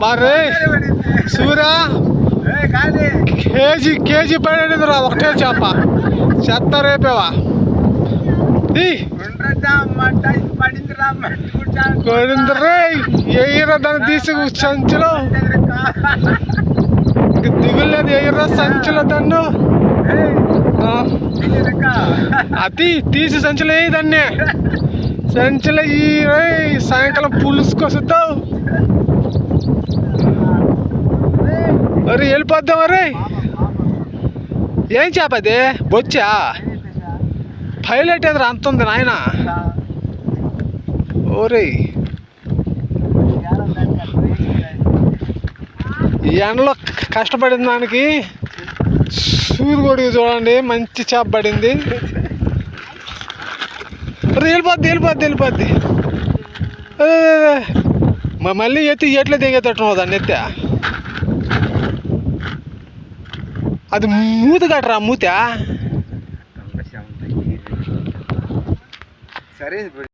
బారే సూరా KG పడేదిరా ఒకటే చేప చెత్త రేపేవా కొడిందిరే ఎయ్యరా దాన్ని తీసి సంచిలో దిగులేదు ఎయ్యరా సంచిలో దాన్ని అది తీసి సంచిలో వేయి దాన్ని సంచిలో ఈ సాయంకాలం పులుసుకొస్తావు అరే వెళ్ళిపోద్దాం అరే ఏం చేప అది బొచ్చా పైలట్ ఎదురు అంత ఉంది నాయన ఓరే ఈ ఎండలో కష్టపడిన దానికి సూరు కొడుకు చూడండి మంచి చేప పడింది వెళ్ళిపోద్ది మళ్ళీ ఎట్లా దిగేటట్టు దాన్ని ఎత్తే అది మూత కట్టరా మూత సరే